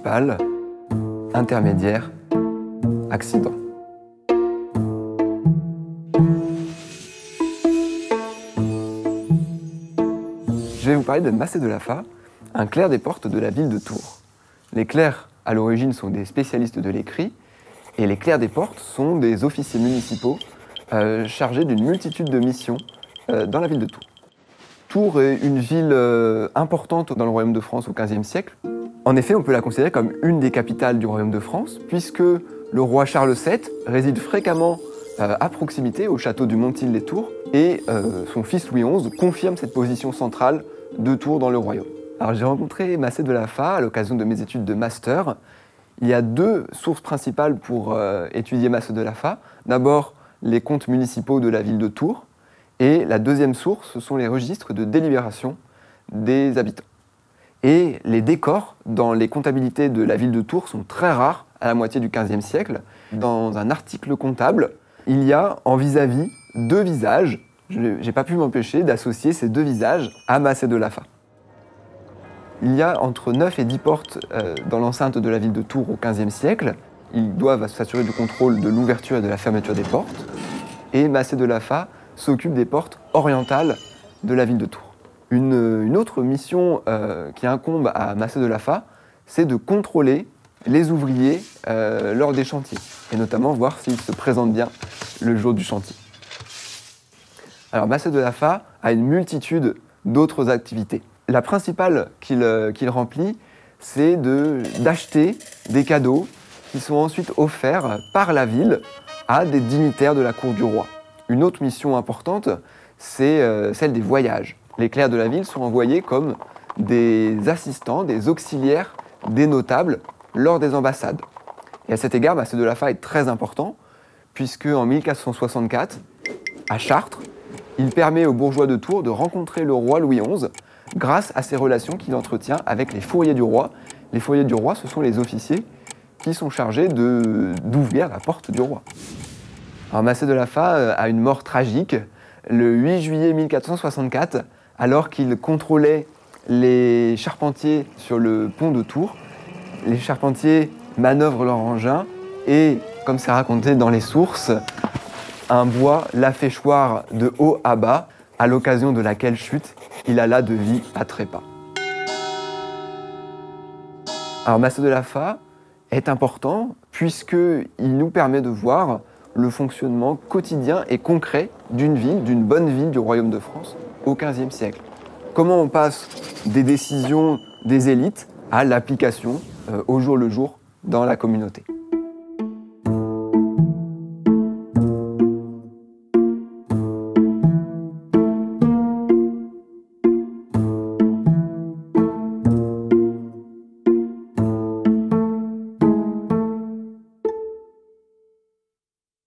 principal, intermédiaire, accident. Je vais vous parler de Massé de Laffa, un clerc des portes de la ville de Tours. Les clercs, à l'origine, sont des spécialistes de l'écrit, et les clercs des portes sont des officiers municipaux chargés d'une multitude de missions dans la ville de Tours. Tours est une ville importante dans le Royaume de France au XVe siècle. En effet, on peut la considérer comme une des capitales du Royaume de France, puisque le roi Charles VII réside fréquemment à proximité au château du Montil-les-Tours, et son fils Louis XI confirme cette position centrale de Tours dans le royaume. Alors j'ai rencontré Massé de Laffa à l'occasion de mes études de master. Il y a deux sources principales pour étudier Massé de Laffa. D'abord, les comptes municipaux de la ville de Tours, et la deuxième source, ce sont les registres de délibération des habitants. Et les décors dans les comptabilités de la ville de Tours sont très rares à la moitié du XVe siècle. Dans un article comptable, il y a en vis-à-vis deux visages. Je n'ai pas pu m'empêcher d'associer ces deux visages à Massé de Laffa. Il y a entre 9 et 10 portes dans l'enceinte de la ville de Tours au XVe siècle. Ils doivent s'assurer du contrôle de l'ouverture et de la fermeture des portes. Et Massé de Laffa s'occupe des portes orientales de la ville de Tours. Une autre mission qui incombe à Massé de Laffa, c'est de contrôler les ouvriers lors des chantiers, et notamment voir s'ils se présentent bien le jour du chantier. Alors Massé de Laffa a une multitude d'autres activités. La principale qu'il remplit, c'est d'acheter des cadeaux qui sont ensuite offerts par la ville à des dignitaires de la cour du roi. Une autre mission importante, c'est celle des voyages. Les clercs de la ville sont envoyés comme des assistants, des auxiliaires, des notables lors des ambassades. Et à cet égard, Massé de Laffa est très important, puisque en 1464, à Chartres, il permet aux bourgeois de Tours de rencontrer le roi Louis XI grâce à ses relations qu'il entretient avec les fourriers du roi. Les fourriers du roi, ce sont les officiers qui sont chargés d'ouvrir la porte du roi. Alors Massé de Laffa a une mort tragique le 8 juillet 1464, alors qu'il contrôlait les charpentiers sur le pont de Tours. Les charpentiers manœuvrent leur engin et, comme c'est raconté dans les sources, un bois l'a fait choir de haut à bas, à l'occasion de laquelle chute il alla de vie à trépas. Alors Massé de Laffa est important puisqu'il nous permet de voir le fonctionnement quotidien et concret d'une ville, d'une bonne ville du Royaume de France au XVe siècle. Comment on passe des décisions des élites à l'application au jour le jour dans la communauté.